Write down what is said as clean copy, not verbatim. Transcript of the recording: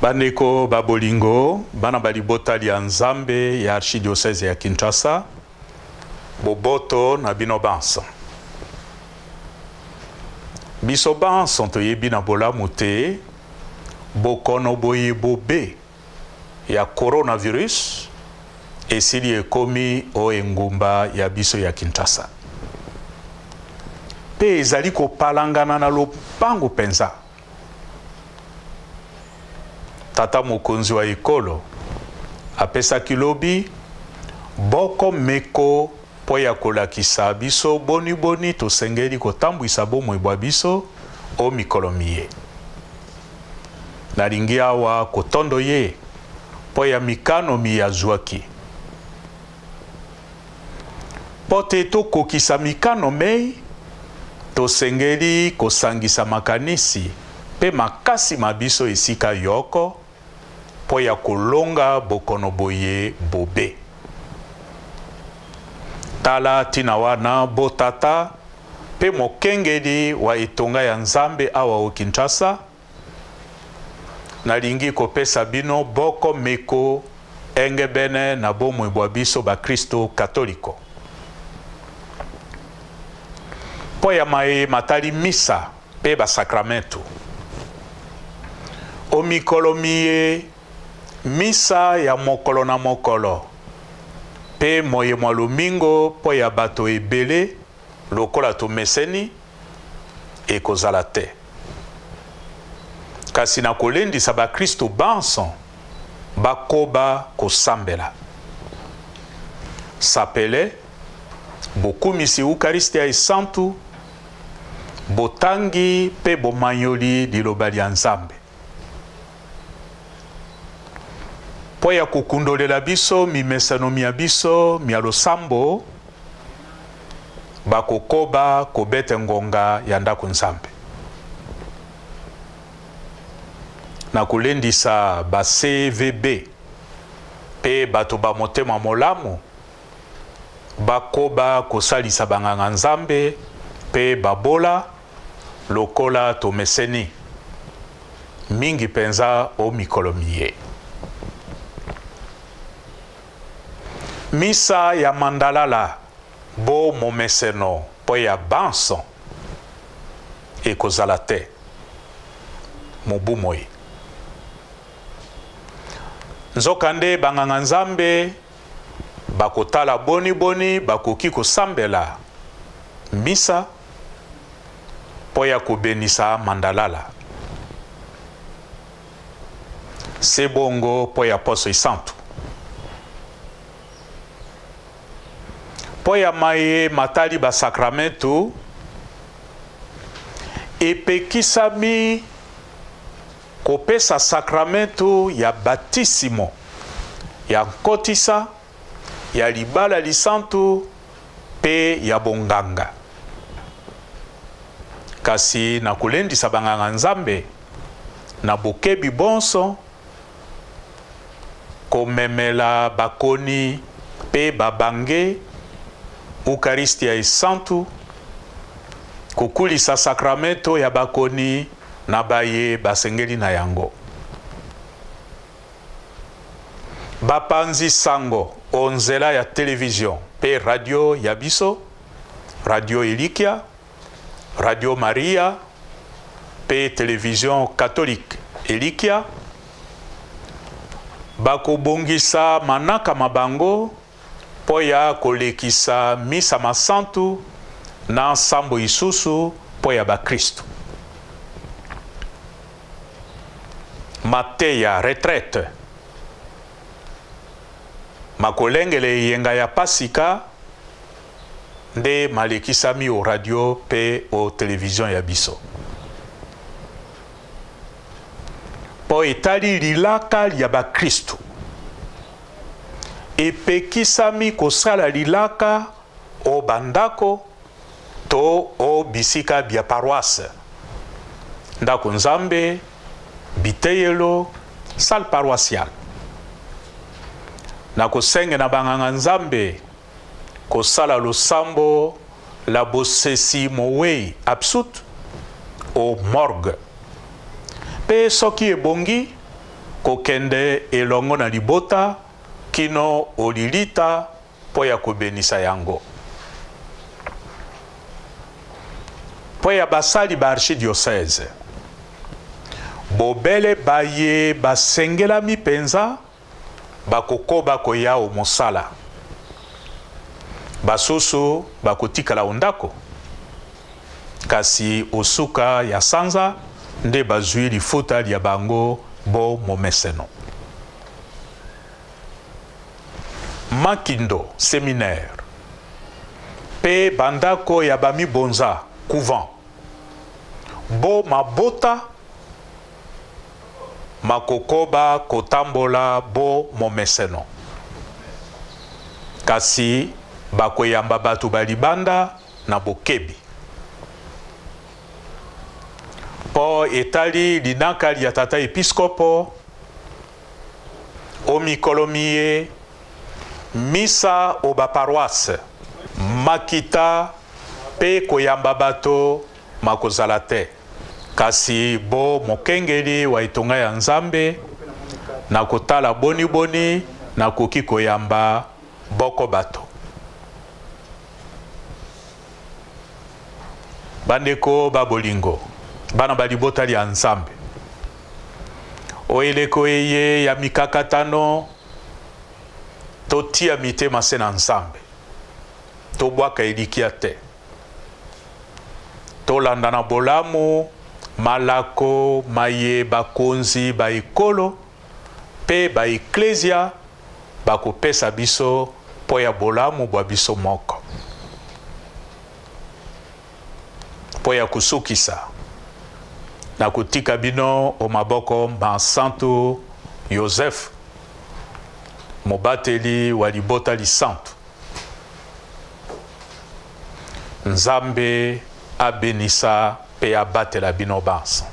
Bandeko babolingo, bana balibota ya Nzambe ya archidiocese ya Kinshasa, boboto na bino banso. Biso banso toyebi na bolamu te, bokono boye bobe ya coronavirus, esili ekomi o engumba ya biso ya Kinshasa. Pe ezali kopalangana na lopango penza. Tata mokonzi wa ekolo apesa kilobi boko meko po ya kolakisa biso boni tosengeli kotambwisa bomoi bwa biso o mikolo miye. Nalingi awa kotondo ye po ya mikano mi ya zwaki. Pote tokokisa mikano mei tosengeli kosangisa makanisi pe makasi mabiso esika yoko po ya kolonga bokono boye bobe. Tala tina wana botata pe mokengeli wa etonga ya Nzambe awa o Kinshasa. Nalingi kopesa bino boko meko engebene na bomoi bwa biso ba Kristo Katoliko. Po ya matali misa pe ba sakramento. O mikolo miye misa ya mokolo na mokolo pe moye mwa lumingo po ya bato ebele lokola to meseni ekozala te. Kasi na kolendisa ba Kristo banson bakoba kosambela. Sapele bokumisi Eucharistia esantu botangi pe bomanyoli liloba lya Nzambe. Po ya kukundolela biso mimesano mia biso mia losambo bakokoba kobete ngonga ya ndako Nzambe. Na kulendisa ba CVB pe bato ba motema molamu bakoba kosalisa banganga Nzambe pe babola lokola to meseni mingi penza o mikolo miye. Misa ya mandalala bo momeseno po ya banson ekozala te mobumoi. Nzokande banganga Nzambe bakotala boni bakoki kosambela misa po ya kobenisa mandalala. Sebongo po ya poso isantu. Po ya maye matali ba sakramento epekisami kopesa sakramento ya batisimo ya nkotisa ya libala lisantu pe ya bonganga. Kasi na kulendisa banganga Nzambe na bokebi bonso komemela bakoni pe babange Eucharistia esantu kukulisa sakramento ya bakoni na baye basengeli na yango. Bapanzi sango onzela ya television pe radio ya biso, Radio Elikia, Radio Maria pe television catholique Elikia bakobongisa manaka mabango po ya kolekisa misa masantu na sambo isusu po ya ba Kristo. Mateya retraite makolengele yenga ya pasika nde malekisami o radio pe o television ya biso. Po etali lilaka ya ba Kristo epekisami kosala lilaka o bandako to o bisika bia paroisse. Ndako Nzambe, biteyelo, salle paroissiale. Na kosenge na banganga Nzambe kosala losambo la bosesi mowei absut o morgue. Pe soki ebongi kokende elongo na libota kino olilita po ya kobenisa yango. Po ya basali ba archidiocese bobele baye basengela mipenza bakokoba koya o mosala basusu bakotikala ondako kasi osuka ya sanza nde bazwi lifuta lya bango bo momeseno. Makindo séminaire pe bandako ya bami bonza couvent bo mabota makokoba kotambola bo momeseno kasi bakoyamba batu balibanda na bokebi po etali linaka ya tata episkopo o mikolo miye misa o baparoise makita pe koyamba bato makozala te kasi bo mokengeli wa itonga ya nzambe na kotala boni boni na koki koyamba boko bato. Bandeko babolingo bana balibota lya nzambe oeleko eye ya mikakatano totia mitema se na nzambe tobwaka elikia te tolanda na bolamu malako maye bakonzi ba ekolo pe ba eklesia bakopesa biso po ya bolamu bwa biso moko po ya kusukisa na kutika bino o maboko ma Santo Joseph mobateli wa libota li santo. Nzambe abenisa pe abatela bino bansa.